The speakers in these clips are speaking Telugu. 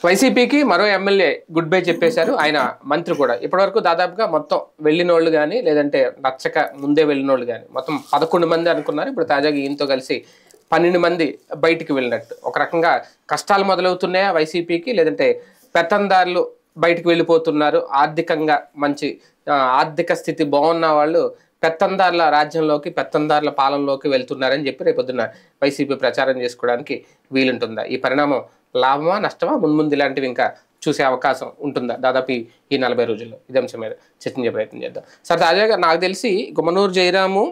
వైసీపీకి మరో ఎమ్మెల్యే గుడ్ బై చెప్పేశారు. ఆయన మంత్రి కూడా. ఇప్పటివరకు దాదాపుగా మొత్తం వెళ్ళినోళ్ళు కానీ లేదంటే నచ్చక ముందే వెళ్ళినోళ్ళు కానీ మొత్తం 11 మంది అనుకున్నారు. ఇప్పుడు తాజాగా ఈయనతో కలిసి 12 మంది బయటికి వెళ్ళినట్టు. ఒక రకంగా కష్టాలు మొదలవుతున్నాయా వైసీపీకి, లేదంటే పెత్తందారులు బయటికి వెళ్ళిపోతున్నారు, ఆర్థికంగా మంచి ఆర్థిక స్థితి బాగున్న వాళ్ళు పెత్తందారుల రాజ్యంలోకి పెత్తందారుల పాలనలోకి వెళ్తున్నారని చెప్పి రేపొద్దున వైసీపీ ప్రచారం చేసుకోవడానికి వీలుంటుందా? ఈ పరిణామం లాభమా నష్టమా, ముందు ఇలాంటివి ఇంకా చూసే అవకాశం ఉంటుందా దాదాపు ఈ 40 రోజుల్లో? ఇదే అంశం మీద చర్చించే ప్రయత్నం చేద్దాం. సార్, తాజాగా నాకు తెలిసి గుమ్మనూరు జయరాము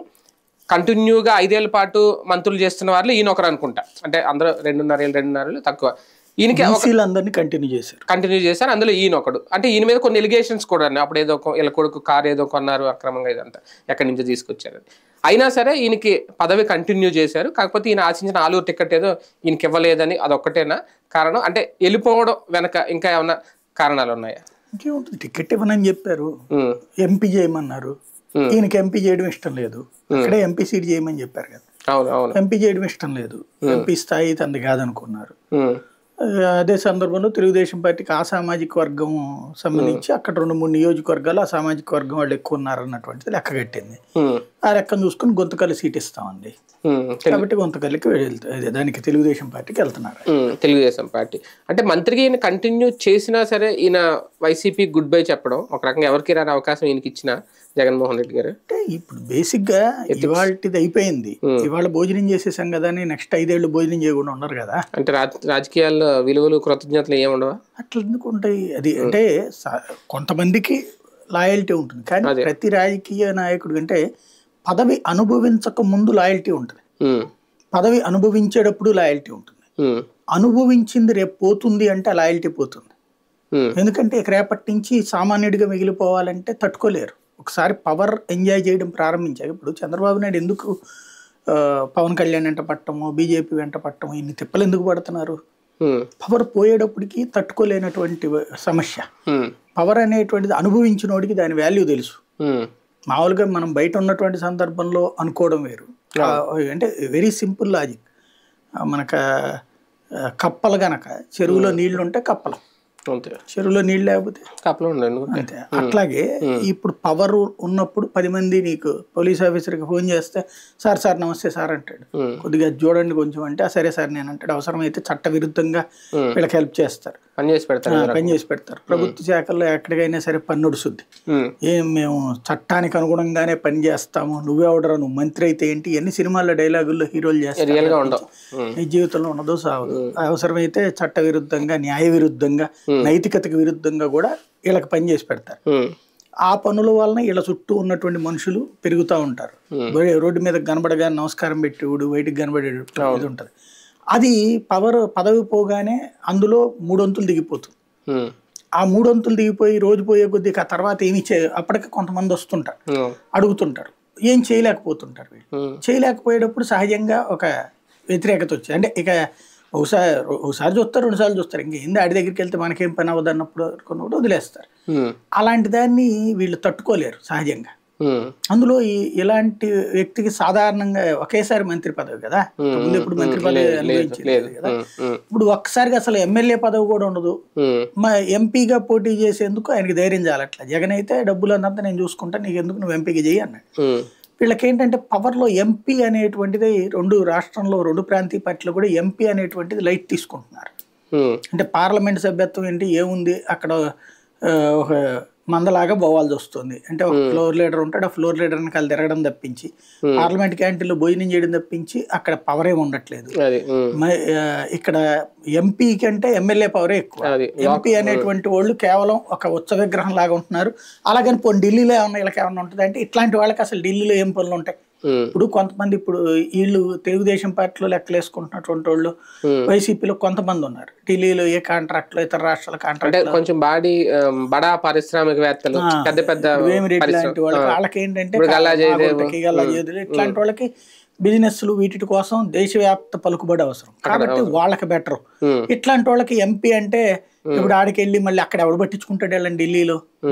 కంటిన్యూగా 5 ఏళ్ల పాటు మంత్రులు చేస్తున్న వాళ్ళు ఈయన ఒకరు అనుకుంటా. అంటే అందరూ 2.5 ఏళ్ళు తక్కువ. ఈయనకి అందరినీ కంటిన్యూ చేశారు. అందులో ఈయన ఒకడు. అంటే ఈయన మీద కొన్ని ఎలిగేషన్స్ కూడా ఉన్నాయి. అప్పుడు ఏదో వీళ్ళ కొడుకు కారు ఏదో కొన్నారు అక్రమంగా, ఇదంతా ఎక్కడి నుంచి తీసుకొచ్చారు. అయినా సరే ఈయనకి పదవి కంటిన్యూ చేశారు. కాకపోతే ఈయన ఆశించిన ఆలూరు టికెట్ ఏదో ఈయనకి ఇవ్వలేదని అదొక్కటేనా కారణం? అంటే వెళ్ళిపోవడం వెనక ఇంకా ఏమన్నా కారణాలు ఉన్నాయా? ఇంకేముంటుంది, టికెట్ ఇవ్వనని చెప్పారు, ఎంపీ చేయమన్నారు. ఈయనకి ఎంపీ చేయడం ఇష్టం లేదు. అక్కడే ఎంపీ సీట్ చేయమని చెప్పారు కదా. ఎంపీ చేయడం ఇష్టం లేదు, ఎంపీ స్థాయి తంది కాదనుకున్నారు. అదే సందర్భంలో తెలుగుదేశం పార్టీకి ఆ సామాజిక వర్గం సంబంధించి అక్కడ 2-3 నియోజకవర్గాలు ఆ సామాజిక వర్గం వాళ్ళు ఎక్కువ ఉన్నారన్నటువంటిది లెక్క కట్టింది. ఆ లెక్కను చూసుకుని గొంతుకల్లి సీట్ ఇస్తామండి కాబట్టి గొంతుకల్లికి దానికి తెలుగుదేశం పార్టీకి వెళ్తున్నారు. తెలుగుదేశం పార్టీ అంటే మంత్రికి ఈయన కంటిన్యూ చేసినా సరే ఈయన వైసీపీ గుడ్ బై చెప్పడం ఒక రకంగా ఎవరికి రాని అవకాశం ఈయనకి ఇచ్చిన జగన్మోహన్ రెడ్డి గారు. అంటే ఇప్పుడు బేసిక్ గా ఇవాళది అయిపోయింది. ఇవాళ భోజనం చేసేసాం కదా అని నెక్స్ట్ 5 ఏళ్ళు భోజనం చేయకుండా ఉన్నారు కదా. అంటే రాజకీయాల్లో విలువలు కృతజ్ఞతలు ఏముండవా? అట్లా ఎందుకు ఉంటాయి? అది అంటే కొంతమందికి లాయల్టీ ఉంటుంది, కానీ ప్రతి రాజకీయ నాయకుడు అంటే పదవి అనుభవించక ముందు లాయల్టీ ఉంటుంది, పదవి అనుభవించేటప్పుడు లాయల్టీ ఉంటుంది. అనుభవించింది రేపు పోతుంది అంటే ఆ లాయల్టీ పోతుంది. ఎందుకంటే ఇక రేపటి నుంచి సామాన్యుడిగా మిగిలిపోవాలంటే తట్టుకోలేరు. ఒకసారి పవర్ ఎంజాయ్ చేయడం ప్రారంభించాక, ఇప్పుడు చంద్రబాబు నాయుడు ఎందుకు పవన్ కళ్యాణ్ వెంట పట్టము, బీజేపీ వెంట పట్టము, ఇన్ని తిప్పలు ఎందుకు పడుతున్నారు? పవర్ పోయేటప్పటికి తట్టుకోలేనటువంటి సమస్య. పవర్ అనేటువంటిది అనుభవించినోడికి దాని వాల్యూ తెలుసు. మామూలుగా మనం బయట ఉన్నటువంటి సందర్భంలో అనుకోవడం వేరు. అంటే వెరీ సింపుల్ లాజిక్. మనకు కప్పలు గనక చెరువులో నీళ్లు ఉంటే కప్పలు, చెరువులో నీళ్ళు లేకపోతే కప్పలు అంతే. అట్లాగే ఇప్పుడు పవర్ ఉన్నప్పుడు 10 మంది నీకు పోలీస్ ఆఫీసర్కి ఫోన్ చేస్తే సార్ నమస్తే సార్ అంటాడు, కొద్దిగా చూడండి కొంచెం అంటే సరే సార్ నేను అంటాడు. అవసరమైతే చట్ట విరుద్ధంగా వీళ్ళకి హెల్ప్ చేస్తారు, పని చేసి పెడతారు. ప్రభుత్వ శాఖల్లో ఎక్కడికైనా సరే పన్నుడుసుద్ది. మేము చట్టానికి అనుగుణంగానే పని చేస్తాము, నువ్వెవడరా నువ్వు మంత్రి అయితే ఏంటి, ఎన్ని సినిమాల్లో డైలాగుల్లో హీరోలు చేస్తారు, నీ జీవితంలో ఉన్నదో సావదు. అవసరమైతే చట్ట విరుద్ధంగా, న్యాయ విరుద్ధంగా, నైతికతకు విరుద్ధంగా కూడా వీళ్ళకి పని చేసి పెడతారు. ఆ పనుల వలన వీళ్ళ చుట్టూ ఉన్నటువంటి మనుషులు పెరుగుతూ ఉంటారు. రోడ్డు మీద కనబడగా నమస్కారం పెట్టేవాడు, బయటికి కనబడేది ఉంటుంది. అది పదవి పోగానే అందులో 3 వంతులు దిగిపోతుంది. ఆ 3 వంతులు దిగిపోయి రోజు పోయే కొద్దిగా ఆ తర్వాత ఏమి అప్పటికి కొంతమంది వస్తుంటారు, అడుగుతుంటారు, ఏం చేయలేకపోతుంటారు. వీళ్ళు చేయలేకపోయేటప్పుడు సహజంగా ఒక వ్యతిరేకత వచ్చేది. అంటే ఇక ఒకసారి చూస్తారు, 2 సార్లు చూస్తారు, ఇంకేంది ఆడి దగ్గరికి వెళ్తే మనకేం పని అవ్వదు అన్నప్పుడు కొన్నప్పుడు వదిలేస్తారు. అలాంటి దాన్ని వీళ్ళు తట్టుకోలేరు సహజంగా. అందులో ఇలాంటి వ్యక్తికి సాధారణంగా ఒకేసారి మంత్రి పదవి కదా, ముందు ఎప్పుడు మంత్రి పదవి అనుభవించలేదు కదా. ఇప్పుడు ఒక్కసారిగా అసలు ఎమ్మెల్యే పదవి కూడా ఉండదు. మా ఎంపీగా పోటీ చేసేందుకు ఆయనకి ధైర్యం చాలట్లా. జగన్ అయితే డబ్బులు అన్నంత నేను చూసుకుంటా, నీకు ఎందుకు నువ్వు ఎంపీగా చెయ్యి అన్నాడు. వీళ్ళకి ఏంటంటే పవర్లో ఎంపీ అనేటువంటిది 2 రాష్ట్రంలో 2 ప్రాంతీయ పార్టీలు కూడా ఎంపీ అనేటువంటిది లైట్ తీసుకుంటున్నారు. అంటే పార్లమెంట్ సభ్యత్వం ఏంటి ఏముంది, అక్కడ ఒక మందలాగా పోవాల్సి వస్తుంది. అంటే ఒక ఫ్లోర్ లీడర్ ఉంటాడు, ఆ ఫ్లోర్ లీడర్ వెనకాల తిరగడం తప్పించి, పార్లమెంట్ క్యాంటీన్లో భోజనం చేయడం తప్పించి అక్కడ పవర్ ఏమి ఉండట్లేదు. ఇక్కడ ఎంపీ కంటే ఎమ్మెల్యే పవరే ఎక్కువ. ఎంపీ అనేటువంటి వాళ్ళు కేవలం ఒక ఉత్సవ విగ్రహం లాగా ఉంటున్నారు. అలాగని పోనీ ఢిల్లీలో ఏమన్నా వీళ్ళకి ఏమన్నా ఉంటుంది అంటే, ఇట్లాంటి వాళ్ళకి అసలు ఢిల్లీలో ఏం పనులు ఉంటాయి? ఇప్పుడు కొంతమంది ఇప్పుడు వీళ్ళు తెలుగుదేశం పార్టీలో లెక్కలేసుకుంటున్నటువంటి వాళ్ళు వైసీపీలో కొంతమంది ఉన్నారు. ఢిల్లీలో ఏ కాంట్రాక్ట్ లో, ఇతర రాష్ట్రాల కాంట్రాక్ట్ కొంచెం బడా పారిశ్రామికవేత్తలు, పెద్ద పెద్ద ఇలాంటి వాళ్ళకి, వాళ్ళకి ఏంటంటే ఇట్లాంటి వాళ్ళకి బిజినెస్లు వీటి కోసం దేశవ్యాప్త పలుకుబడి అవసరం కాబట్టి వాళ్ళకి బెటర్. ఇట్లాంటి వాళ్ళకి ఎంపీ అంటే ఇప్పుడు ఆడికి వెళ్ళి మళ్ళీ అక్కడ ఎవడు పట్టించుకుంటాడు వెళ్ళండి.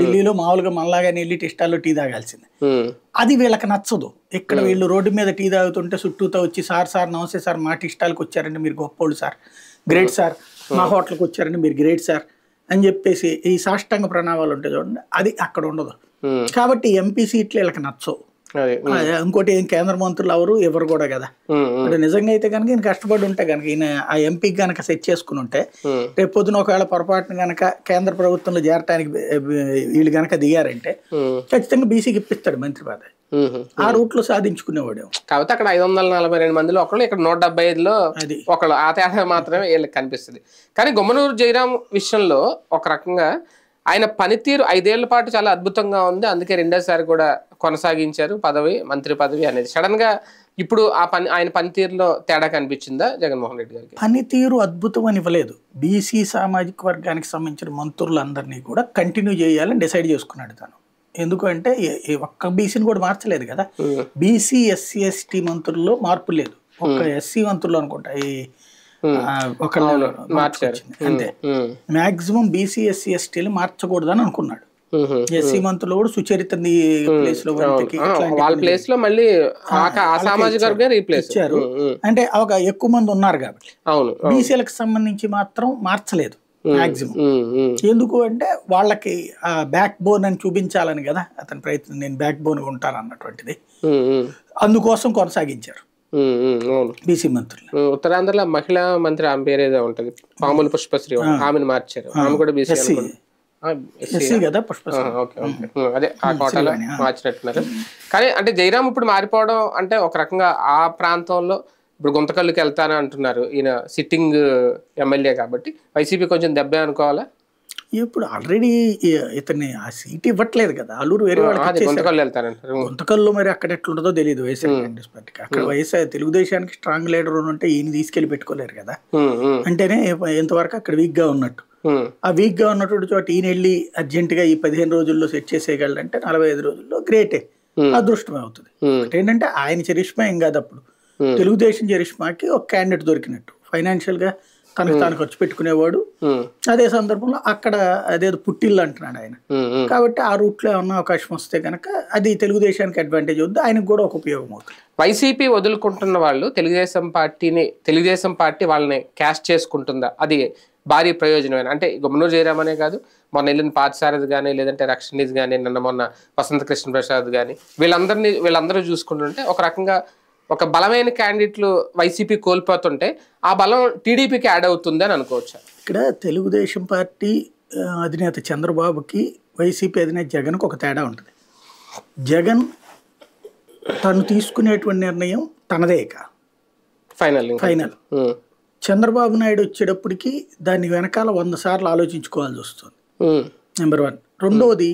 ఢిల్లీలో మామూలుగా మనలాగానే వెళ్ళి టిస్టాల్లో టీ తాగాల్సిందే. అది వీళ్ళకి నచ్చదు. ఇక్కడ వీళ్ళు రోడ్డు మీద టీ తాగుతుంటే చుట్టూతో వచ్చి సార్ నమస్తే సార్ మా టిస్టాల్కి వచ్చారండి, మీరు గొప్పోళ్ళు సార్, గ్రేట్ సార్ మా హోటల్కి వచ్చారండి మీరు గ్రేట్ సార్ అని చెప్పేసి ఈ సాష్టాంగ ప్రణామాలు ఉంటాయి చూడండి, అది అక్కడ ఉండదు. కాబట్టి ఎంపీ సీట్లు వీళ్ళకి నచ్చవు. ఇంకోటి ఏం కేంద్ర మంత్రులు ఎవరు కూడా కదా. ఇప్పుడు నిజంగా అయితే కనుక ఈయన కష్టపడి ఉంటే కనుక ఈయన ఆ ఎంపీకి కనుక సెట్ చేసుకుని ఉంటే రేపు పొద్దున ఒకవేళ పొరపాటున కనుక కేంద్ర ప్రభుత్వంలో చేరటానికి వీళ్ళు కనుక దిగారంటే ఖచ్చితంగా బీసీకి ఇప్పిస్తాడు మంత్రి పదవి. ఆ రూట్ లో సాధించుకునేవాడు. కాబట్టి అక్కడ 542 మందిలో ఒకళ్ళు, ఇక్కడ 175లో ఒకళ్ళు, ఆ తేడా మాత్రమే వీళ్ళకి కనిపిస్తుంది. కానీ గుమ్మనూరు జయరాం విషయంలో ఒక రకంగా ఆయన పనితీరు 5 ఏళ్ల పాటు చాలా అద్భుతంగా ఉంది. అందుకే రెండోసారి కూడా కొనసాగించారు పదవి, మంత్రి పదవి అనేది. సడన్ గా ఇప్పుడు ఆయన పనితీరులో తేడా కనిపించిందా జగన్మోహన్ రెడ్డి గారికి? పనితీరు అద్భుతం అని ఇవ్వలేదు. బీసీ సామాజిక వర్గానికి సంబంధించిన మంత్రులందరినీ కూడా కంటిన్యూ చేయాలని డిసైడ్ చేసుకున్నాడు తను. ఎందుకంటే ఒక్క బీసీని కూడా మార్చలేదు కదా. బీసీ ఎస్సీ ఎస్టీ మంత్రుల్లో మార్పు లేదు, ఒక్క ఎస్సీ మంత్రులు అనుకుంటా ఒక అంతే. మాక్సిమం బీసీ ఎస్సీ ఎస్టీలు మార్చకూడదని అనుకున్నాడు. ఎస్సీ మంత్రులు కూడా సుచరిత ప్లేస్ లో ఇచ్చారు. అంటే ఒక ఎక్కువ మంది ఉన్నారు కాబట్టి బీసీలకు సంబంధించి మాత్రం మార్చలేదు మాక్సిమం. ఎందుకు అంటే వాళ్ళకి బ్యాక్ బోన్ అని చూపించాలని కదా అతని ప్రయత్నం, నేను బ్యాక్ బోన్ ఉంటాను అన్నటువంటిది. అందుకోసం కొనసాగించారు బీసీ మంత్రులు. ఉత్తరాంధ్రలో మహిళా మంత్రి ఆమె పేరేదో ఉంటది, పాముల పుష్పశ్రీ, ఆమెను మార్చారు. ఆమె కూడా బీసీ కదా, పుష్పశ్రీ. అదే ఆ కోటాలో మార్చినట్టున్నారు. కానీ అంటే జయరాం ఇప్పుడు మారిపోవడం అంటే ఒక రకంగా ఆ ప్రాంతంలో ఇప్పుడు గుంతకల్లుకి వెళ్తాను అంటున్నారు ఈయన, సిట్టింగ్ ఎమ్మెల్యే కాబట్టి వైసీపీ కొంచెం దెబ్బే అనుకోవాలా? ఇప్పుడు ఆల్రెడీ ఇతన్ని ఆ సీట్ ఇవ్వట్లేదు కదా, అల్లూరు వేరే వాళ్ళకి గుంతకల్లు వెళ్తానంటారు. గుంతకల్లో మరి అక్కడ ఎట్లుంటుందో తెలియదు వైఎస్ఆర్ కాంగ్రెస్ పార్టీకి. అక్కడ వైఎస్ఆర్ తెలుగుదేశానికి స్ట్రాంగ్ లీడర్ ఉంటే ఈయన తీసుకెళ్లి పెట్టుకోలేరు కదా. అంటేనే ఎంతవరకు అక్కడ వీక్ గా ఉన్నట్టు. ఆ వీక్ గా ఉన్నటువంటి చోట ఈయన వెళ్ళి అర్జెంట్ గా ఈ 15 రోజుల్లో సెట్ చేసేయగలంటే 45 రోజుల్లో గ్రేటే, అదృష్టమే అవుతుంది. ఏంటంటే ఆయన చరిష్మా ఏం కాదు, అప్పుడు తెలుగుదేశం చరిష్మాకి ఒక క్యాండిడేట్ దొరికినట్టు. ఫైనాన్షియల్ గా తనకు తాను ఖర్చు పెట్టుకునేవాడు. అదే సందర్భంలో అక్కడ అదేదో పుట్టిల్లు అంటున్నాడు ఆయన. కాబట్టి ఆ రూట్ లో ఏమన్నా అవకాశం వస్తే కనుక అది తెలుగుదేశానికి అడ్వాంటేజ్ అవుతుంది, ఆయనకు కూడా ఒక ఉపయోగం అవుతుంది. వైసీపీ వదులుకుంటున్న వాళ్ళు తెలుగుదేశం పార్టీ వాళ్ళని క్యాష్ చేసుకుంటుందా? అది భారీ ప్రయోజనమైన, అంటే గుమ్మనూరు జయరాం అనే కాదు, మొన్న వెళ్ళిన పార్థసారథి కానీ, లేదంటే రక్షణీజ్ కానీ, మొన్న వసంత కృష్ణ ప్రసాద్ కానీ, వీళ్ళందరూ చూసుకుంటుంటే ఒక రకంగా ఒక బలమైన క్యాండిడేట్లు వైసీపీ కోల్పోతుంటే ఆ బలం టీడీపీకి యాడ్ అవుతుంది అని అనుకోవచ్చు. ఇక్కడ తెలుగుదేశం పార్టీ అధినేత చంద్రబాబుకి వైసీపీ అధినేత జగన్కి ఒక తేడా ఉంటుంది. జగన్ తను తీసుకునేటువంటి నిర్ణయం తనదే ఫైనల్. చంద్రబాబు నాయుడు వచ్చేటప్పటికి దాని వెనకాల 100 సార్లు ఆలోచించుకోవాల్సి వస్తుంది, నెంబర్ 1. రెండోది,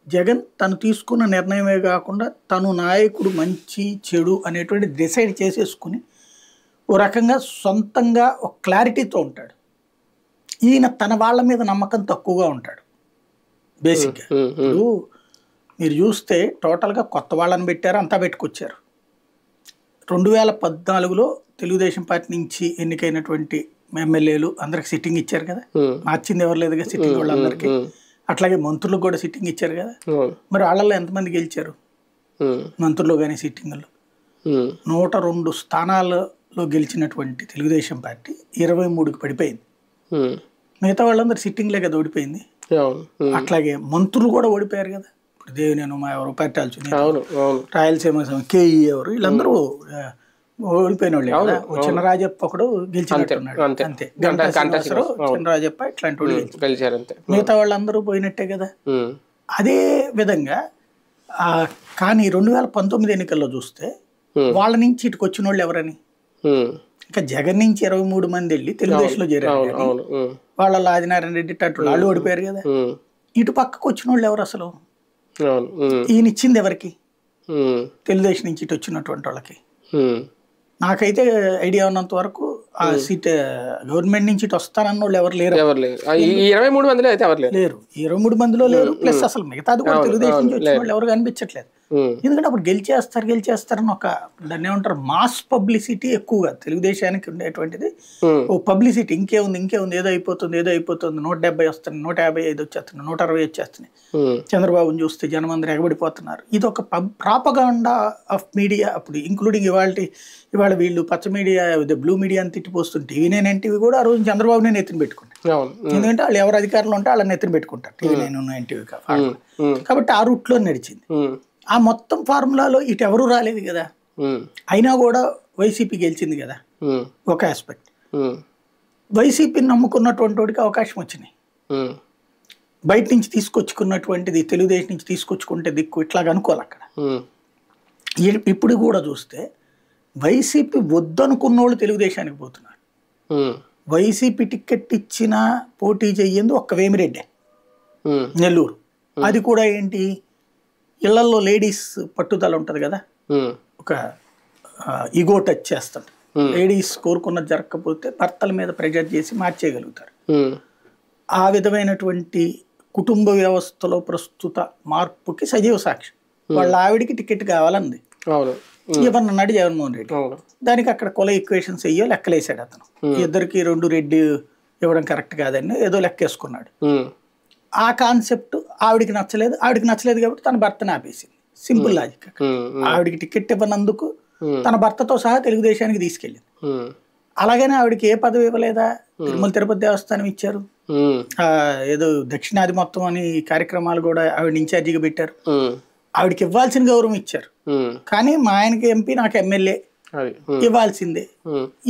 జగన్ తను తీసుకున్న నిర్ణయమే కాకుండా తను నాయకుడు మంచి చెడు అనేటువంటి డిసైడ్ చేసేసుకుని ఓ రకంగా సొంతంగా ఒక క్లారిటీతో ఉంటాడు. ఈయన తన వాళ్ళ మీద నమ్మకం తక్కువగా ఉంటాడు బేసిక్గా. ఇప్పుడు మీరు చూస్తే టోటల్గా కొత్త వాళ్ళని పెట్టారు, అంతా పెట్టుకొచ్చారు. 2014లో తెలుగుదేశం పార్టీ నుంచి ఎన్నికైనటువంటి ఎమ్మెల్యేలు అందరికి సిట్టింగ్ ఇచ్చారు కదా, మార్చింది ఎవరు లేదుగా సిట్టింగ్ వాళ్ళందరికీ. అట్లాగే మంత్రులకు కూడా సిట్టింగ్ ఇచ్చారు కదా. మరి వాళ్ళల్లో ఎంతమంది గెలిచారు మంత్రులు కానీ సిట్టింగ్లో? 102 స్థానాలలో గెలిచినటువంటి తెలుగుదేశం పార్టీ 23కి పడిపోయింది. మిగతా వాళ్ళందరూ సిట్టింగ్లే కదా ఓడిపోయింది. అట్లాగే మంత్రులు కూడా ఓడిపోయారు కదా. ఇప్పుడు దేవినేని ఎవరు, పెట్టాల్సి రాయలసీమ కేఈ ఎవరు, వీళ్ళందరూ ఓడిపోయిన వాళ్ళే కదా. చిన్నరాజప్ప ఒకడు గెలిచినట్టున్నాడు అంతే, చిన్నరాజప్ప ఇట్లాంటి వాళ్ళు గెలిచారు. మిగతా వాళ్ళందరూ పోయినట్టే కదా. అదే విధంగా కానీ 2019 ఎన్నికల్లో చూస్తే వాళ్ళ నుంచి ఇటుకు వచ్చిన వాళ్ళు ఎవరని, ఇంకా జగన్ నుంచి 23 మంది వెళ్ళి తెలుగుదేశంలో చేరారు. వాళ్ళ ఆదినారాయణ రెడ్డి అటు వాళ్ళు ఓడిపోయారు కదా. ఇటు పక్కకు వచ్చిన వాళ్ళు ఎవరు అసలు? ఈయన ఇచ్చింది ఎవరికి? తెలుగుదేశం నుంచి ఇటు వచ్చినటువంటి వాళ్ళకి. నాకైతే ఐడియా ఉన్నంత వరకు ఆ సీట్ గవర్నమెంట్ నుంచి ఇటు వస్తానన్న వాళ్ళు ఎవరు లేరు. 23 మందిలో అయితే ఎవరు లేరు. 23 మందిలో లేరు. ప్లస్ అసలు మిగతాది కూడా తెలుగుదేశం నుంచి వచ్చిన వాళ్ళు ఎవరు కనిపించట్లేదు. ఎందుకంటే అప్పుడు గెలిచేస్తారని ఒక దాన్ని ఏమంటారు, మాస్ పబ్లిసిటీ ఎక్కువగా తెలుగుదేశానికి ఉండేటువంటిది. ఓ పబ్లిసిటీ ఇంకేముంది ఏదో అయిపోతుంది 170 వస్తున్నాయి, 155 వచ్చేస్తున్నాయి, 160 వచ్చేస్తున్నాయి. చంద్రబాబుని చూస్తే జనం అందరూ ఎగబడిపోతున్నారు. ఇది ఒక ప్రాపగాండా ఆఫ్ మీడియా. అప్పుడు ఇంక్లూడింగ్ ఇవాళ వీళ్ళు పచ్చ మీడియా, బ్లూ మీడియా అని తిట్టిపోస్తుంటే టీవీ 9 కూడా ఆ రోజు చంద్రబాబునే ఎత్తిన పెట్టుకున్నారు. అవును. ఎందుకంటే వాళ్ళు ఎవరు అధికారంలో ఉంటే వాళ్ళని ఎత్తున పెట్టుకుంటారు TV9 NTV కాబట్టి ఆ రూట్లో నడిచింది. ఆ మొత్తం ఫార్ములాలో ఇటు ఎవరు రాలేదు కదా, అయినా కూడా వైసీపీ గెలిచింది కదా. ఒక ఆస్పెక్ట్ వైసీపీని నమ్ముకున్నటువంటి వాడికి అవకాశం వచ్చినాయి. బయట నుంచి తీసుకొచ్చుకున్నటువంటిది తెలుగుదేశం నుంచి తీసుకొచ్చుకుంటే దిక్కు ఇట్లాగ అనుకోవాలి అక్కడ. ఇప్పుడు కూడా చూస్తే వైసీపీ వద్దనుకున్న వాళ్ళు తెలుగుదేశానికి పోతున్నారు. వైసీపీ టికెట్ ఇచ్చిన పోటీ చెయ్యింది ఒక్క వేమిరెడ్డి నెల్లూరు. అది కూడా ఏంటి, ఇళ్లలో లేడీస్ పట్టుదల ఉంటుంది కదా, ఒక ఈగో టచ్ చేస్తాడు. లేడీస్ కోరుకున్నది జరగకపోతే భర్తల మీద ప్రెజర్ చేసి మార్చేయగలుగుతారు. ఆ విధమైనటువంటి కుటుంబ వ్యవస్థలో ప్రస్తుత మార్పుకి సజీవ సాక్షి. వాళ్ళ ఆవిడికి టికెట్ కావాలంది, ఇవ్వనన్నాడు జగన్మోహన్ రెడ్డి. దానికి అక్కడ కొల ఈక్వేషన్స్ అయ్యో లెక్కలేసాడు అతను. ఇద్దరికి 2 రెడ్డి ఇవ్వడం కరెక్ట్ కాదని ఏదో లెక్కేసుకున్నాడు. ఆ కాన్సెప్ట్ ఆవిడికి నచ్చలేదు కాబట్టి తన భర్తను ఆపేసింది. Simple logic. ఆవిడికి టికెట్ ఇవ్వనందుకు తన భర్తతో సహా తెలుగుదేశానికి తీసుకెళ్ళింది. అలాగనే ఆవిడకి ఏ పదవి ఇవ్వలేదా, తిరుమల తిరుపతి దేవస్థానం ఇచ్చారు, ఏదో దక్షిణాది మొత్తం అని కార్యక్రమాలు కూడా ఆవిడ ఇన్ఛార్జిగా పెట్టారు. ఆవిడకి ఇవ్వాల్సిన గౌరవం ఇచ్చారు. కానీ మా ఆయనకి ఎంపీ నాకు ఎమ్మెల్యే ఇవ్వాల్సిందే,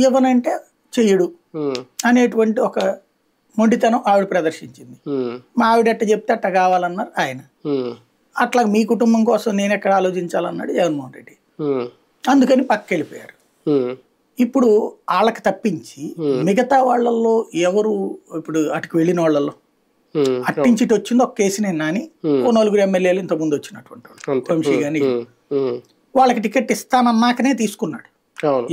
ఇవ్వనంటే చెయ్యడు అనేటువంటి ఒక మొండితనం ఆవిడ ప్రదర్శించింది. మా ఆవిడ ఎట్ట చెప్తే అట్ట కావాలన్నారు ఆయన. అట్లా మీ కుటుంబం కోసం నేను ఎక్కడ ఆలోచించాలన్నాడు జగన్మోహన్ రెడ్డి. అందుకని పక్కకి వెళ్ళిపోయారు. ఇప్పుడు వాళ్ళకి తప్పించి మిగతా వాళ్ళల్లో ఎవరు ఇప్పుడు అటుకు వెళ్ళిన వాళ్ళల్లో అట్టించి వచ్చింది ఒక కేసునే నాని, ఓ 4 ఎమ్మెల్యేలు ఇంతకుముందు వచ్చినటువంటి వాళ్ళు వంశీ గాని, వాళ్ళకి టికెట్ ఇస్తానన్నాకనే తీసుకున్నాడు,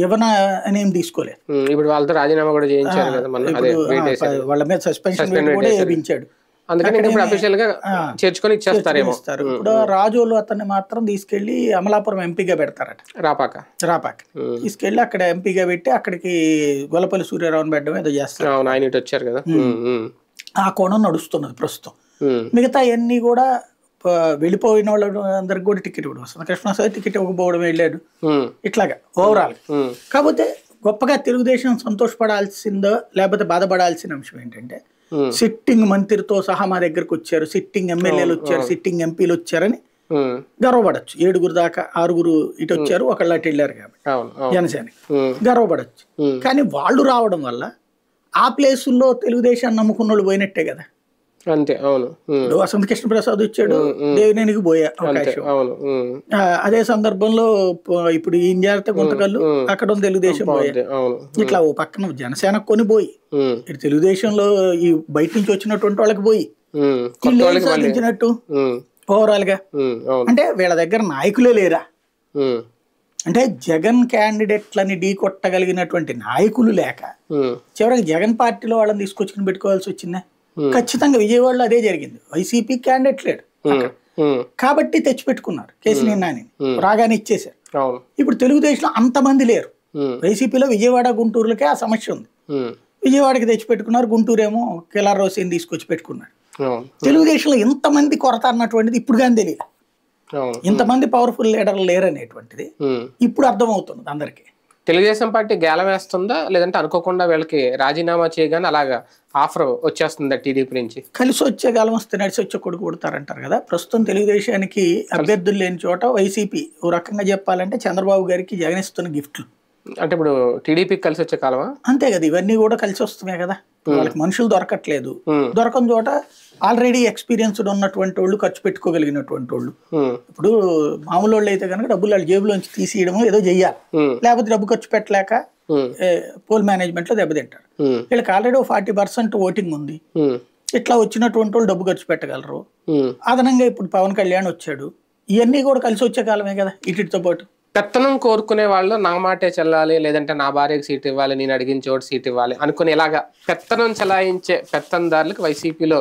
ఎవనా అనేం తీసుకోలేదు. ఇప్పుడు వాళ్ళతో రాజీనామా కూడా చేయించారు కదా, వాళ్ళ మీద సస్పెన్షన్ కూడా వేయించాడు. చేర్చుకొని ఇచ్చేస్తారేమో. ఇప్పుడు రాజోలు అతన్ని మాత్రం తీసుకెళ్లి అమలాపురం ఎంపీగా పెడతారట, రాపాక తీసుకెళ్లి అక్కడ ఎంపీగా పెట్టి అక్కడికి గొల్లపల్లి సూర్యారావుని పెట్టడం ఏదో చేస్తారు. ఆయన వచ్చారు కదా, ఆ కోణం నడుస్తున్నది ప్రస్తుతం. మిగతా అన్ని కూడా వెళ్ళిపోయిన వాళ్ళ అందరికి కూడా టికెట్ ఇవ్వడం, కృష్ణసాయి టికెట్ ఇవ్వకపోవడం వెళ్ళాడు, ఇట్లాగా ఓవరాల్. కాకపోతే గొప్పగా తెలుగుదేశం సంతోషపడాల్సిందో లేకపోతే బాధపడాల్సిన అంశం ఏంటంటే, సిట్టింగ్ మంత్రితో సహా మా దగ్గరకు వచ్చారు, సిట్టింగ్ ఎమ్మెల్యేలు వచ్చారు, సిట్టింగ్ ఎంపీలు వచ్చారని గర్వపడచ్చు. 7 దాకా 6 ఇటు వచ్చారు, ఒకళ్ళు అటు వెళ్ళారు కాబట్టి జనసేనకి గర్వపడచ్చు. కానీ వాళ్ళు రావడం వల్ల ఆ ప్లేసుల్లో తెలుగుదేశాన్ని నమ్ముకున్న వాళ్ళు పోయినట్టే కదా. అంతే. అవును. వసంత కృష్ణప్రసాద్ వచ్చాడు, దేవినేనికి పోయే అవకాశం. అదే సందర్భంలో ఇప్పుడు ఈయన జాగ్రత్త గుంతకల్లు అక్కడ తెలుగుదేశం పోయే, ఇట్లా ఓ పక్కన జనసేనకు కొని పోయి ఇటు తెలుగుదేశంలో ఈ బయట నుంచి వచ్చినటువంటి వాళ్ళకి పోయి సాధించినట్టు ఓవరాల్ గా. అంటే వీళ్ళ దగ్గర నాయకులే లేరా, అంటే జగన్ క్యాండిడేట్లని ఢీ కొట్టగలిగినటువంటి నాయకులు లేక చివరికి జగన్ పార్టీలో వాళ్ళని తీసుకొచ్చుకుని పెట్టుకోవాల్సి వచ్చిందా? ఖచ్చితంగా విజయవాడలో అదే జరిగింది. వైసీపీ క్యాండిడేట్ లేడు కాబట్టి తెచ్చిపెట్టుకున్నారు కేసీఆర్ నాని, రాగానే ఇచ్చేశారు. ఇప్పుడు తెలుగుదేశంలో అంతమంది లేరు. వైసీపీలో విజయవాడ గుంటూరులకే ఆ సమస్య ఉంది. విజయవాడకి తెచ్చిపెట్టుకున్నారు, గుంటూరు ఏమో కిలార్ రోసేని తీసుకొచ్చి పెట్టుకున్నారు. తెలుగుదేశంలో ఇంతమంది కొరత అన్నటువంటిది ఇప్పుడు కానీ తెలియదు. ఇంతమంది పవర్ఫుల్ లీడర్లు లేరనేటువంటిది ఇప్పుడు అర్థమవుతుంది అందరికి. తెలుగుదేశం పార్టీ గేలం వేస్తుందా, లేదంటే అనుకోకుండా వీళ్ళకి రాజీనామా చేయగానే అలాగా ఆఫర్ వచ్చేస్తుందా టీడీపీ నుంచి? కలిసి వచ్చే గాలం వస్తే నడిచి వచ్చే కొడుకు కొడతారంటారు కదా. ప్రస్తుతం తెలుగుదేశానికి అభ్యర్థులు లేని చోట వైసీపీ ఓ రకంగా చెప్పాలంటే చంద్రబాబు గారికి జగన్ ఇస్తున్న గిఫ్ట్లు. అంటే ఇప్పుడు టీడీపీకి కలిసి వచ్చే కాలమా? అంతే కదా, ఇవన్నీ కూడా కలిసి వస్తున్నాయి కదా. వాళ్ళకి మనుషులు దొరకట్లేదు, దొరకని చోట ఆల్రెడీ ఎక్స్పీరియన్స్డ్ ఉన్నటువంటి వాళ్ళు, ఖర్చు పెట్టుకోగలిగినటువంటి వాళ్ళు. ఇప్పుడు మామూలు వాళ్ళు అయితే కనుక డబ్బులు వాళ్ళ జేబులోంచి తీసేయడమో ఏదో చెయ్యాలి, లేకపోతే డబ్బు ఖర్చు పెట్టలేక పోల్ మేనేజ్మెంట్ లో దెబ్బతింటారు. వీళ్ళకి ఆల్రెడీ 40% ఓటింగ్ ఉంది. ఇట్లా వచ్చినటువంటి వాళ్ళు డబ్బు ఖర్చు పెట్టగలరు. అదనంగా ఇప్పుడు పవన్ కళ్యాణ్ వచ్చాడు, ఇవన్నీ కూడా కలిసి వచ్చే కాలమే కదా. ఇటుతో పాటు పెత్తనం కోరుకునే వాళ్ళు నా మాటే చెల్లాలి, లేదంటే నా భార్యకి సీట్ ఇవ్వాలి, నేను అడిగిన చోటు సీట్ ఇవ్వాలి అనుకుని ఇలాగా పెత్తనం చెలాయించే పెత్తందారులకు వైసీపీలో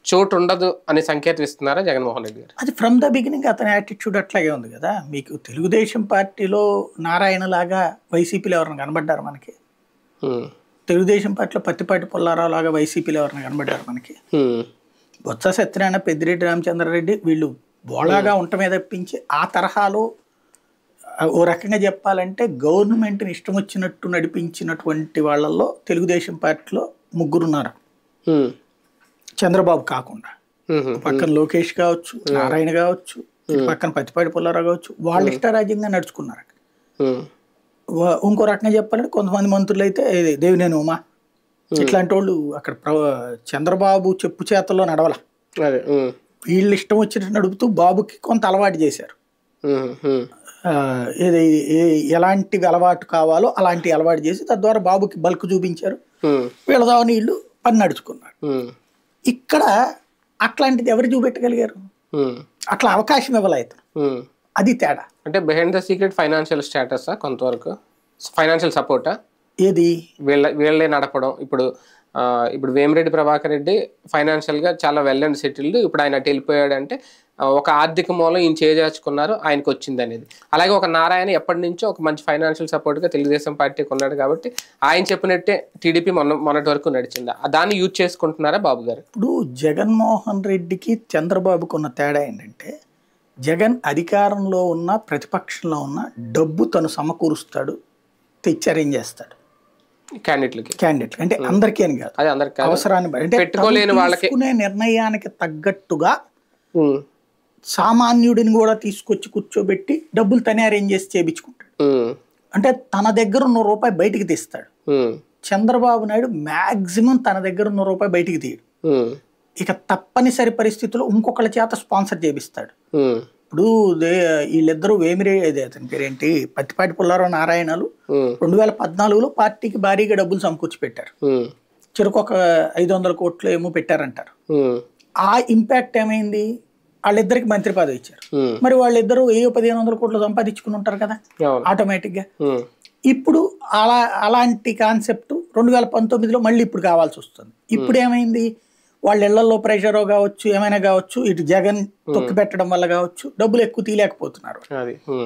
చోటు ఉండదు అనే సంకేతం ఇస్తున్నారా జగన్మోహన్ రెడ్డి గారు? అది ఫ్రమ్ ద బిగినింగ్ అతని యాటిట్యూడ్ అట్లాగే ఉంది కదా. మీకు తెలుగుదేశం పార్టీలో నారాయణ లాగా వైసీపీలో ఎవరైనా కనబడ్డారు మనకి? తెలుగుదేశం పార్టీలో పత్తిపాటి పుల్లారావు లాగా వైసీపీలో ఎవరైనా కనబడ్డారు మనకి? బొత్స సత్యనారాయణ, పెద్దిరెడ్డి రామచంద్రారెడ్డి వీళ్ళు బోళాగా ఉండటమే తప్పించి ఆ తరహాలో ఓ రకంగా చెప్పాలంటే గవర్నమెంట్ని ఇష్టం వచ్చినట్టు నడిపించినటువంటి వాళ్ళల్లో తెలుగుదేశం పార్టీలో 3 ఉన్నారు. చంద్రబాబు కాకుండా. పక్కన లోకేష్ కావచ్చు, నారాయణ కావచ్చు, పక్కన పత్తిపాటి పుల్లారావు కావచ్చు, వాళ్ళ ఇష్టారాజ్యంగా నడుచుకున్నారు. ఇంకో రకంగా చెప్పాలంటే కొంతమంది మంత్రులు అయితే దేవినేని ఉమా ఇట్లాంటి వాళ్ళు అక్కడ చంద్రబాబు చెప్పు చేతల్లో నడవల, వీళ్ళు ఇష్టం వచ్చినట్టు నడుపుతూ బాబుకి కొంత అలవాటు చేశారు. ఏది ఎలాంటివి అలవాటు కావాలో అలాంటి అలవాటు చేసి తద్వారా బాబుకి బల్క్ చూపించారు. వీళ్ళదావని వీళ్ళు పని నడుచుకున్నారు. ఇక్కడ అట్లాంటిది ఎవరు చూపెట్టగలిగారు? అట్లా అవకాశం ఇవ్వలేదు. అది తేడా. అంటే behind the secret financial status కొంతవరకు ఫైనాన్షియల్ సపోర్టా ఏది వీళ్ళే నడపడం. ఇప్పుడు వేమిరెడ్డి ప్రభాకర్ రెడ్డి ఫైనాన్షియల్ గా చాలా వెల్ అండ్ సెటిల్డ్. ఇప్పుడు ఆయన అటు వెళ్ళిపోయాడు అంటే ఒక ఆర్థిక మూలం ఈయన చేజార్చుకున్నారు, ఆయనకు వచ్చింది అనేది. అలాగే ఒక నారాయణ ఎప్పటి నుంచో ఒక మంచి ఫైనాన్షియల్ సపోర్ట్ గా తెలుగుదేశం పార్టీకి ఉన్నాడు కాబట్టి ఆయన చెప్పినట్టే టీడీపీ మొన్నటి వరకు నడిచింది. దాన్ని యూజ్ చేసుకుంటున్నారా బాబు గారు? ఇప్పుడు జగన్మోహన్ రెడ్డికి చంద్రబాబుకు ఉన్న తేడా ఏంటంటే, జగన్ అధికారంలో ఉన్న ప్రతిపక్షంలో ఉన్న డబ్బు తను సమకూరుస్తాడు, తెచ్చి అరేంజ్ చేస్తాడు క్యాండిడేట్లకి. అంటే అందరికీ అని కాదు, అవసరాన్ని బట్టి. అంటే పెట్టుకోలేని వాళ్ళకి తీసుకునే నిర్ణయానికి తగ్గట్టుగా సామాన్యుడిని కూడా తీసుకొచ్చి కూర్చోబెట్టి డబ్బులు తనే అరేంజ్ చేసి చేయించుకుంటాడు. అంటే తన దగ్గర ఉన్న రూపాయి బయటికి తీస్తాడు. చంద్రబాబు నాయుడు మాక్సిమం తన దగ్గర ఉన్న రూపాయి బయటికి తీయడు. ఇక తప్పనిసరి పరిస్థితుల్లో ఇంకొకళ్ళ చేత స్పాన్సర్ చేపిస్తాడు. ఇప్పుడు వీళ్ళిద్దరూ వేమిరెడ్డి అతని పేరేంటి పత్తిపాటి పుల్లారావు నారాయణలు 2014లో పార్టీకి భారీగా డబ్బులు సమకూర్చి పెట్టారు. చెరుకు ఒక 500 కోట్లు ఏమో పెట్టారంటారు. ఆ ఇంపాక్ట్ ఏమైంది? వాళ్ళిద్దరికి మంత్రి పదవి ఇచ్చారు. మరి వాళ్ళిద్దరూ 1500 కోట్లు సంపాదించుకుని ఉంటారు కదా ఆటోమేటిక్ గా. ఇప్పుడు అలాంటి కాన్సెప్ట్ 2019లో మళ్ళీ ఇప్పుడు కావాల్సి వస్తుంది. ఇప్పుడు ఏమైంది? వాళ్ళ ఇళ్లలో ప్రెషర్ కావచ్చు, ఏమైనా కావచ్చు, ఇటు జగన్ తొక్కి పెట్టడం వల్ల కావచ్చు, డబ్బులు ఎక్కువ తీయలేకపోతున్నారు.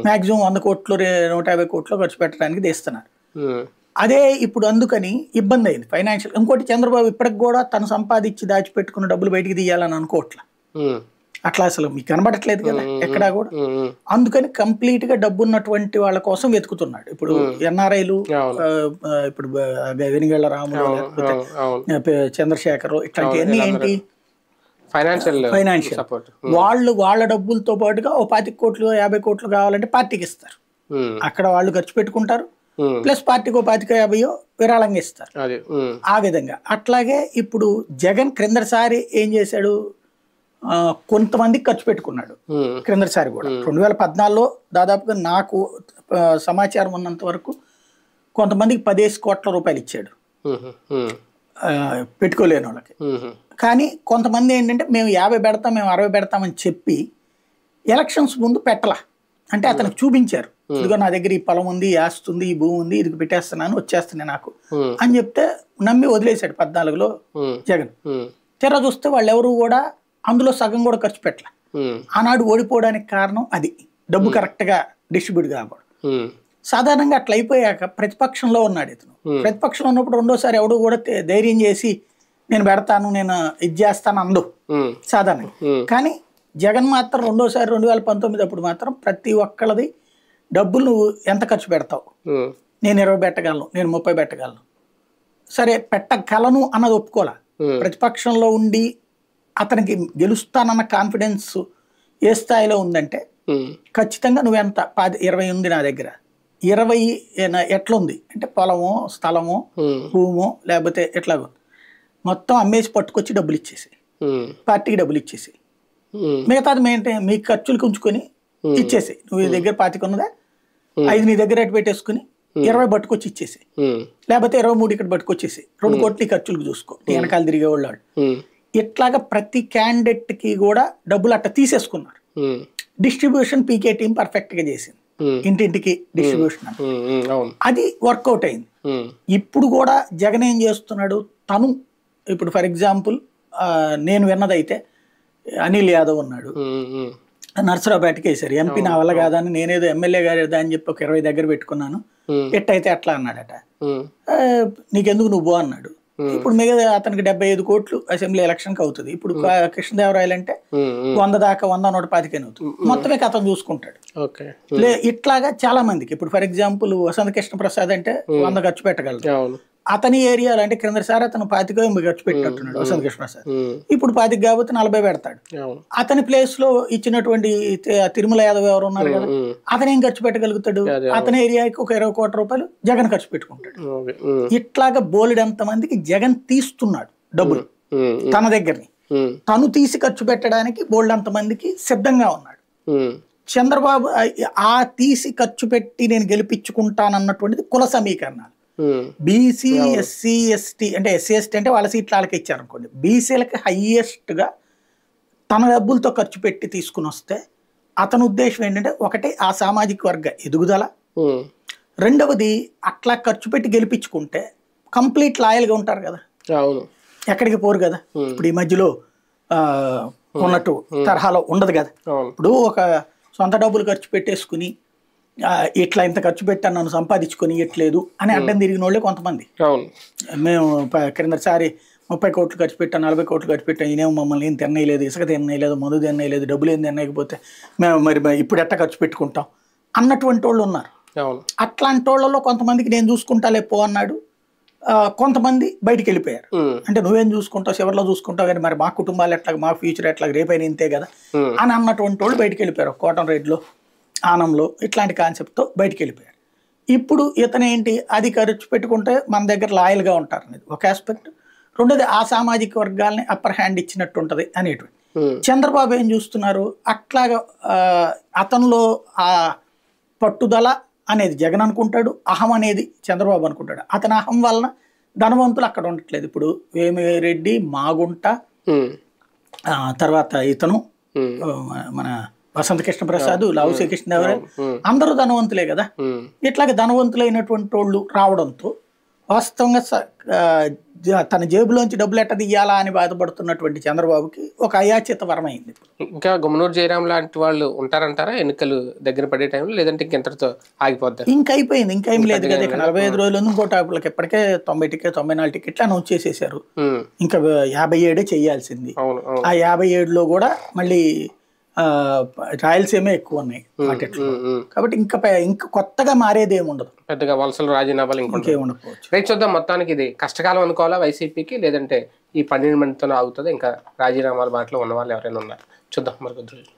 మాక్సిమం 100 కోట్లు 150 కోట్లు ఖర్చు పెట్టడానికి తీస్తున్నారు. అదే ఇప్పుడు అందుకని ఇబ్బంది అయింది ఫైనాన్షియల్. ఇంకోటి చంద్రబాబు ఇప్పటికి కూడా తను సంపాదించి దాచిపెట్టుకున్న డబ్బులు బయటికి తీయాలని అనుకోవట్లా. అట్లా అసలు మీకు కనబడట్లేదు కదా ఎక్కడా కూడా. అందుకని కంప్లీట్ గా డబ్బు ఉన్నటువంటి వాళ్ళ కోసం వెతుకుతున్నాడు. ఇప్పుడు ఎన్ఆర్ఐలు, ఇప్పుడు వెనుగళ్ల రాములు, లేకపోతే చంద్రశేఖర్, ఇట్లాంటివన్నీ ఏంటి ఫైనాన్షియల్ వాళ్ళు వాళ్ళ డబ్బులతో పాటుగా 25 కోట్లు 50 కోట్లు కావాలంటే పార్టీకి ఇస్తారు. అక్కడ వాళ్ళు ఖర్చు పెట్టుకుంటారు, ప్లస్ పార్టీకి 25-50 విరాళంగా ఇస్తారు. ఆ విధంగా అట్లాగే ఇప్పుడు జగన్ క్రిందసారి ఏం చేశాడు? కొంతమందికి ఖర్చు పెట్టుకున్నాడు క్రిందసారి కూడా. 2014లో దాదాపుగా నాకు సమాచారం ఉన్నంత వరకు కొంతమందికి 15 కోట్ల రూపాయలు ఇచ్చాడు పెట్టుకోలేని వాళ్ళకి. కానీ కొంతమంది ఏంటంటే మేము 50 పెడతాం, మేము 60 పెడతామని చెప్పి ఎలక్షన్స్ ముందు పెట్టలా. అంటే అతనికి చూపించారు, ఇదిగో నా దగ్గర ఈ పొలం ఉంది, ఈ ఆస్తి ఉంది, ఈ భూమి ఉంది, ఇది పెట్టేస్తున్నాను, వచ్చేస్తున్నాయి నాకు అని చెప్తే నమ్మి వదిలేశాడు 14లో జగన్. తెర చూస్తే వాళ్ళు ఎవరు కూడా అందులో సగం కూడా ఖర్చు పెట్టలే. ఆనాడు ఓడిపోవడానికి కారణం అది, డబ్బు కరెక్ట్ గా డిస్ట్రిబ్యూట్ కాకూడదు. సాధారణంగా అట్లా అయిపోయాక ప్రతిపక్షంలో ఉన్నాడు ఇతను. ప్రతిపక్షంలో ఉన్నప్పుడు రెండోసారి ఎవడు కూడా ధైర్యం చేసి నేను పెడతాను, నేను ఇది చేస్తాను అందు సాధారణంగా. కానీ జగన్ మాత్రం రెండోసారి 2019 అప్పుడు మాత్రం ప్రతి ఒక్కళ్ళది డబ్బులు నువ్వు ఎంత ఖర్చు పెడతావు, నేను 20 పెట్టగలను, నేను 30 పెట్టగలను, సరే పెట్టగలను అన్నది ఒప్పుకోలే. ప్రతిపక్షంలో ఉండి అతనికి గెలుస్తానన్న కాన్ఫిడెన్స్ ఏ స్థాయిలో ఉందంటే ఖచ్చితంగా నువ్వెంత 20 ఉంది నా దగ్గర, 20 ఎట్లుంది అంటే పొలమో స్థలమో భూమో లేకపోతే ఎట్లాగో మొత్తం అమ్మేసి పట్టుకొచ్చి డబ్బులు ఇచ్చేసి పార్టీకి డబ్బులు ఇచ్చేసి మిగతాది మీ ఖర్చులకు ఉంచుకొని ఇచ్చేసి, నువ్వు దగ్గర 25 ఉన్నదా 5 నీ దగ్గర అటు పెట్టేసుకుని 20 పట్టుకొచ్చి ఇచ్చేసి, లేకపోతే 23 ఇక్కడ పట్టుకొచ్చేసి 2 కోట్లు ఖర్చులకు చూసుకో, నీ వెనకాల తిరిగేవాళ్ళు. ఇట్లాగా ప్రతి క్యాండిడేట్ కి కూడా డబ్బులు అట్లా తీసేసుకున్నారు. డిస్ట్రిబ్యూషన్ పీకే టీం పర్ఫెక్ట్ గా చేసింది, ఇంటింటికి డిస్ట్రిబ్యూషన్. అది వర్కౌట్ అయింది. ఇప్పుడు కూడా జగన్ ఏం చేస్తున్నాడు? తను ఇప్పుడు ఫర్ ఎగ్జాంపుల్ నేను విన్నదైతే అనిల్ యాదవ్ ఉన్నాడు, నర్సరావుపేటకి వేశారు. ఎంపీ నా వల్ల కాదని నేనేదో ఎమ్మెల్యే గారు అని చెప్పి ఒక 20 దగ్గర పెట్టుకున్నాను, ఎట్టయితే అట్లా అన్నాడట. నీకెందుకు నువ్వు బో అన్నాడు. ఇప్పుడు మిగతా అతనికి 75 కోట్లు అసెంబ్లీ ఎలక్షన్ కి అవుతుంది. ఇప్పుడు కృష్ణదేవరాయలు అంటే 100 దాకా 100-125 అవుతుంది. మొత్తమే అతను చూసుకుంటాడు. ఇట్లాగా చాలా మందికి ఇప్పుడు ఫర్ ఎగ్జాంపుల్ వసంత కృష్ణ ప్రసాద్ అంటే 100 ఖర్చు పెట్టగలరు. అతని ఏరియాలో అంటే క్రిందసారి అతను 25 ఖర్చు పెట్టినట్టున్నాడు వసంత కృష్ణ ప్రసాద్. ఇప్పుడు 25 కాబట్టి 40 పెడతాడు. అతని ప్లేస్ లో ఇచ్చినటువంటి తిరుమల యాదవ్ ఎవరు ఉన్నారు కదా, అతను ఏం ఖర్చు పెట్టగలుగుతాడు? అతని ఏరియాకి ఒక 20 కోట్ల రూపాయలు జగన్ ఖర్చు పెట్టుకుంటాడు. ఇట్లాగా బోలెడంత మందికి జగన్ తీస్తున్నాడు డబ్బులు తన దగ్గరని, తను తీసి ఖర్చు పెట్టడానికి బోల్డంత మందికి సిద్ధంగా ఉన్నాడు. చంద్రబాబు ఆ తీసి ఖర్చు పెట్టి నేను గెలిపించుకుంటానన్నటువంటిది కుల సమీకరణాలు. బీసీ ఎస్సీ ఎస్టీ అంటే ఎస్సీ ఎస్టీ అంటే వాళ్ళ సీట్లు వాళ్ళకి ఇచ్చారనుకోండి, బీసీలకి హైయెస్ట్ గా తన డబ్బులతో ఖర్చు పెట్టి తీసుకుని వస్తే అతని ఉద్దేశం ఏంటంటే ఒకటి ఆ సామాజిక వర్గ ఎదుగుదల, రెండవది అట్లా ఖర్చు పెట్టి గెలిపించుకుంటే కంప్లీట్ లాయల్గా ఉంటారు కదా, ఎక్కడికి పోరు కదా. ఇప్పుడు ఈ మధ్యలో ఉన్నట్టు తరహాలో ఉండదు కదా. ఇప్పుడు ఒక సొంత డబ్బులు ఖర్చు పెట్టేసుకుని ఇట్లా ఇంత ఖర్చు పెట్టాను నన్ను సంపాదించుకొని ఇట్లేదు అని అడ్డం తిరిగిన వాళ్ళే కొంతమంది. మేము క్రిందసారి 30 కోట్లు ఖర్చు పెట్టాను, 40 కోట్లు ఖర్చు పెట్టాను, ఈయనేమో మమ్మల్ని ఏం తిన్నయలేదు, ఇసుక తిన్నయలేదు, మందు తిన్నయలేదు, డబ్బులు ఏం తిన్నయకపోతే మేము మరి ఇప్పుడు ఎట్ట ఖర్చు పెట్టుకుంటాం అన్నటువంటి వాళ్ళు ఉన్నారు. అట్లాంటి వాళ్ళలో కొంతమందికి నేను చూసుకుంటాలే పో అన్నాడు, కొంతమంది బయటికి వెళ్ళిపోయారు. అంటే నువ్వేం చూసుకుంటావు, చివరిలో చూసుకుంటావు కానీ మరి మా కుటుంబాలు ఎట్లా, మా ఫ్యూచర్ ఎట్లా, రేపైనా ఇంతే కదా అని అన్నటువంటి వాళ్ళు బయటికి వెళ్ళిపోయారు. కోటంరెడ్డిలో, ఆనంలో ఇట్లాంటి కాన్సెప్ట్తో బయటికి వెళ్ళిపోయారు. ఇప్పుడు ఇతను ఏంటి, అది ఖర్చు పెట్టుకుంటే మన దగ్గర లాయల్గా ఉంటారు అనేది ఒక ఆస్పెక్ట్, రెండోది ఆ సామాజిక వర్గాల్ని అప్పర్ హ్యాండ్ ఇచ్చినట్టు ఉంటుంది అనేటువంటి. చంద్రబాబు ఏం చూస్తున్నారు, అట్లాగా అతనిలో ఆ పట్టుదల అనేది జగన్ అనుకుంటాడు, అహం అనేది చంద్రబాబు అనుకుంటాడు. అతని అహం వలన ధనవంతులు అక్కడ ఉండట్లేదు. ఇప్పుడు వేమిరెడ్డి, మాగుంట, తర్వాత ఇతను మన వసంత కృష్ణ ప్రసాద్, లావు శ్రీకృష్ణదేవరాయలు అందరూ ధనవంతులే కదా. ఇట్లాగే ధనవంతులైనటువంటి వాళ్ళు రావడంతో వాస్తవంగా తన జేబులోంచి డబ్బులు ఎట్ట తీయాలా అని బాధపడుతున్నటువంటి చంద్రబాబుకి ఒక అయాచిత వరమైంది. ఇంకా గుమ్మనూరు జయరాం లాంటి వాళ్ళు ఉంటారంటారా ఎన్నికలు దగ్గర పడే టైంలో, లేదంటే ఇంకెంతటితో ఆగిపోతారు? ఇంకా అయిపోయింది, ఇంకా ఏం లేదు కదా. 45 రోజులు ఇంకోటి వాళ్ళకి ఎప్పటికే 90 టికెట్ 94 టికెట్లు అనౌన్స్ చేసేసారు. ఇంకా 57 చేయాల్సింది. ఆ 57లో కూడా మళ్ళీ రాయలసీమే ఎక్కువ ఉన్నాయి వాటిలో, కాబట్టి ఇంకా కొత్తగా మారేది ఏమి ఉండదు, పెద్దగా వలసలు రాజీనామాలు ఇంకే ఉండకపోవచ్చు. రైట్, చూద్దాం. మొత్తానికి ఇది కష్టకాలం అనుకోవాలా వైసీపీకి, లేదంటే ఈ 12 మందితోనే ఆగుతుంది, ఇంకా రాజీనామాల బాటలో ఉన్న వాళ్ళు ఎవరైనా ఉన్నారు చూద్దాం మరి కొద్ది రోజులు.